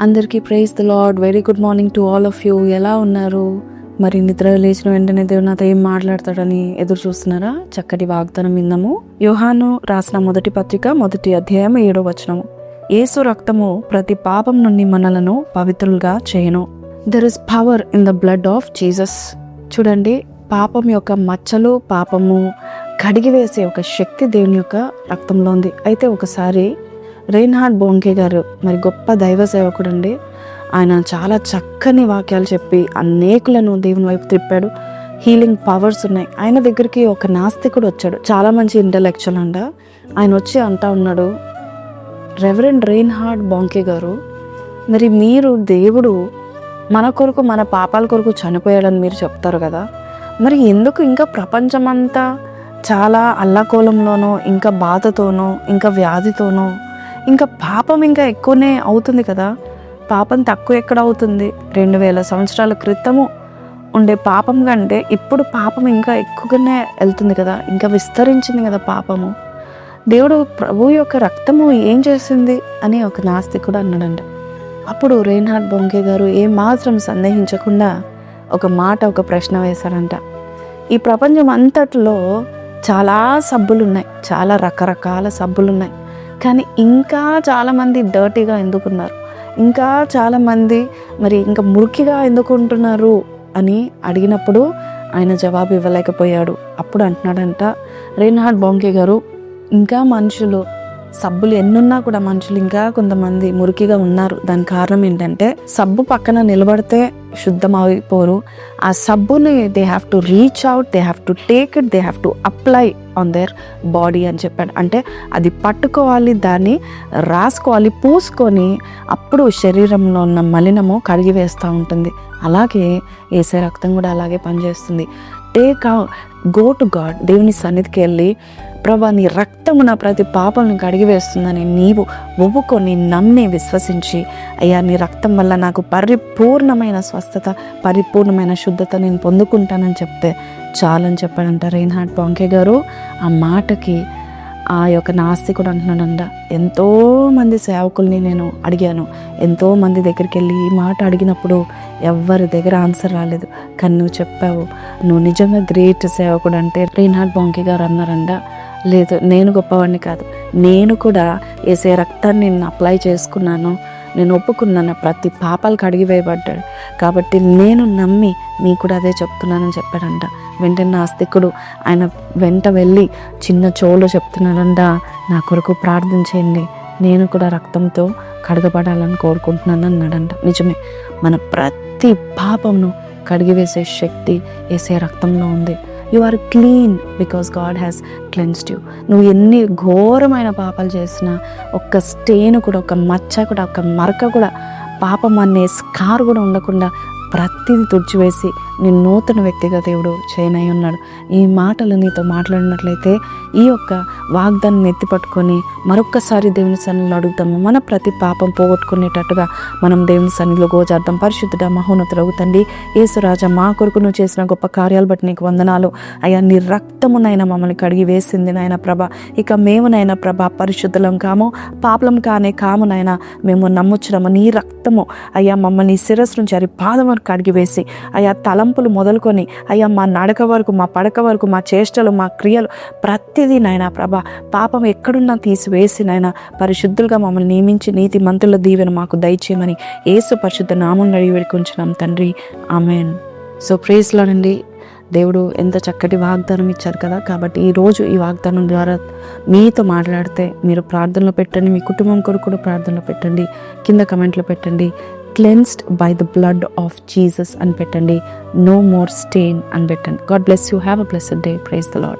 అందరికీ praise the Lord. Very good morning to all of you. ఎలా ఉన్నారు? మరి నిద్ర లేచిన వెంటనే దేవుడు నాతో ఏం మాట్లాడతాడని ఎదురు చూస్తున్నారా? చక్కటి వాగ్దానం విందాము. యోహాను రాసిన మొదటి పత్రిక 1వ అధ్యాయం 7వ వచనము. యేసు రక్తము ప్రతి పాపం నుండి మనలను పవిత్రులుగా చేయను. There is power in the blood of Jesus. చూడండి, పాపం యొక్క మచ్చలు, పాపము కడిగివేసే ఒక శక్తి దేవుని యొక్క రక్తంలో ఉంది. అయితే ఒకసారి రైన్హార్డ్ బోంకే గారు, మరి గొప్ప దైవ సేవకుడు అండి, ఆయన చాలా చక్కని వాక్యాలు చెప్పి అనేకులను దేవుని వైపు తిప్పాడు. హీలింగ్ పవర్స్ ఉన్నాయి. ఆయన దగ్గరికి ఒక నాస్తికుడు వచ్చాడు, చాలా మంచి ఇంటలెక్చువల్ అంట. ఆయన వచ్చి అంటా ఉన్నాడు, రెవరెండ్ రైన్హార్డ్ బోంకే గారు, మరి మీరు దేవుడు మన కొరకు, మన పాపాల కొరకు చనిపోయాడని మీరు చెప్తారు కదా, మరి ఎందుకు ఇంకా ప్రపంచమంతా చాలా అల్లకోలంలోనో, ఇంకా బాధతోనో, ఇంకా వ్యాధితోనో, ఇంకా పాపం ఇంకా ఎక్కువనే అవుతుంది కదా? పాపం తక్కువ ఎక్కడ అవుతుంది? 2000 సంవత్సరాల క్రితము ఉండే పాపం కంటే ఇప్పుడు పాపం ఇంకా ఎక్కువగానే వెళ్తుంది కదా, ఇంకా విస్తరించింది కదా పాపము. దేవుడు ప్రభు యొక్క రక్తము ఏం చేసింది అని ఒక నాస్తికుడు అన్నాడంట. అప్పుడు రైన్హార్డ్ బోంకే గారు ఏమాత్రం సందేహించకుండా ఒక ప్రశ్న వేశారంట. ఈ ప్రపంచం అంతట్లో చాలా సబ్బులు ఉన్నాయి, చాలా రకరకాల సబ్బులు ఉన్నాయి, కానీ ఇంకా చాలామంది డర్టీగా ఎందుకున్నారు, ఇంకా చాలామంది మరి ఇంకా మురికిగా ఎందుకు ఉంటున్నారు అని అడిగినప్పుడు ఆయన జవాబు ఇవ్వలేకపోయాడు. అప్పుడు అంటున్నాడంట రైన్హార్డ్ బోంకే గారు, ఇంకా మనుషులు సబ్బులు ఎన్నున్నా కూడా మనుషులు ఇంకా కొంతమంది మురికిగా ఉన్నారు. దాని కారణం ఏంటంటే సబ్బు పక్కన నిలబడితే శుద్ధం అయిపోరు. ఆ సబ్బుని they have to reach out, they have to take it, they have to apply on their body అని చెప్పాడు. అంటే అది పట్టుకోవాలి, దాన్ని రాసుకోవాలి, పూసుకొని అప్పుడు శరీరంలో ఉన్న మలినము కడిగి వేస్తూ ఉంటుంది. అలాగే యేసే రక్తం కూడా అలాగే పనిచేస్తుంది. గో టు గాడ్, దేవుని సన్నిధికి వెళ్ళి, ప్రభా నీ రక్తము నా ప్రతి పాపలను కడిగి వేస్తుందని నీవు ఒప్పుకొని నమ్మి విశ్వసించి, అయ్యా నీ రక్తం వల్ల నాకు పరిపూర్ణమైన స్వస్థత, పరిపూర్ణమైన శుద్ధత నేను పొందుకుంటానని చెప్తే చాలని చెప్పాడంట రైన్హార్డ్ బోంకే గారు. ఆ మాటకి ఆ యొక్క నాస్తికుడు అంటున్నాడంట, ఎంతోమంది సేవకుల్ని నేను అడిగాను, ఎంతోమంది దగ్గరికి వెళ్ళి ఈ మాట అడిగినప్పుడు ఎవరి దగ్గర ఆన్సర్ రాలేదు, కానీ నువ్వు చెప్పావు, నువ్వు నిజంగా గ్రేట్ సేవకుడు అంటే రైన్హార్డ్ బోంకే గారు అన్నారంట. లేదు, నేను గొప్పవాడిని కాదు, నేను కూడా యేసే రక్తాన్ని నేను అప్లై చేసుకున్నాను, నేను ఒప్పుకున్నాను, ప్రతి పాపాలు కడిగి వేయబడ్డాడు, కాబట్టి నేను నమ్మి మీకు కూడా అదే చెప్తున్నానని చెప్పాడంట. వెంటనే నాస్తికుడు ఆయన వెంట వెళ్ళి చిన్న చెవులో చెప్తున్నాడంట, నా కొరకు ప్రార్థన చేయండి, నేను కూడా రక్తంతో కడగబడాలని కోరుకుంటున్నాను అన్నాడంట. నిజమే, మన ప్రతి పాపంను కడిగివేసే శక్తి యేసే రక్తంలో ఉంది. You are clean because God has cleansed you. నువ్వు ఎన్ని ఘోరమైన పాపాలు చేసినా ఒక్క స్టెయిన్ కూడా, ఒక మచ్చ కూడా, ఒక మరక కూడా, పాపం అనే స్కార్ కూడా ఉండకుండా ప్రతిదీ తుడిచివేసి నీ నూతన వ్యక్తిగా దేవుడు చేయనై ఉన్నాడు. ఈ మాటలు నీతో మాట్లాడినట్లయితే ఈ యొక్క వాగ్దాన్ని ఎత్తిపట్టుకొని మరొక్కసారి దేవుని సన్నిధిలో అడుగుతాము. మన ప్రతి పాపం పోగొట్టుకునేటట్టుగా మనం దేవుని సన్నిధిలో గోజార్థం. పరిశుద్ధుడ మహోన్నతుడగు తండ్రి యేసురాజా, మా కొరకు నువ్వు చేసిన గొప్ప కార్యాలు బట్టి నీకు వందనాలు అయ్యా. నీ రక్తమునైనా మమ్మల్ని కడిగి వేసింది నాయన ప్రభ. ఇక మేమునైనా ప్రభ పరిశుద్ధులం కాము, పాపలం కామునైనా మేము నమ్ముచున్నాము. నీ రక్తము అయ్యా మమ్మల్ని శిరస్సు నుంచి అరి పాదం వరకు కడిగి వేసి అయ్యా తలంపులు మొదలుకొని అయ్యా మా నడక వరకు, మా పడక వరకు, మా చేష్టలు, మా క్రియలు ప్రతిదీ నాయన ప్రభ పాపం ఎక్కడున్నా తీసివేసి నాయన పరిశుద్ధులుగా మమ్మల్ని నియమించి నీతి మంతుల దీవెన మాకు దయచేయమని యేసు పరిశుద్ధ నామమున అడిగి వేడుకొంచున్నాం తండ్రి, ఆమేన్. సో ప్రైజ్ లార్డ్ అండి. దేవుడు ఎంత చక్కటి వాగ్దానం ఇచ్చారు కదా. కాబట్టి ఈరోజు ఈ వాగ్దానం ద్వారా మీతో మాట్లాడితే మీరు ప్రార్థనలో పెట్టండి, మీ కుటుంబం కొరకు కూడా ప్రార్థనలో పెట్టండి, కింద కమెంట్లో పెట్టండి, cleansed by the blood of Jesus అని పెట్టండి, నో మోర్ స్టెయిన్ అని పెట్టండి. God bless you, have a blessed day. Praise the lord.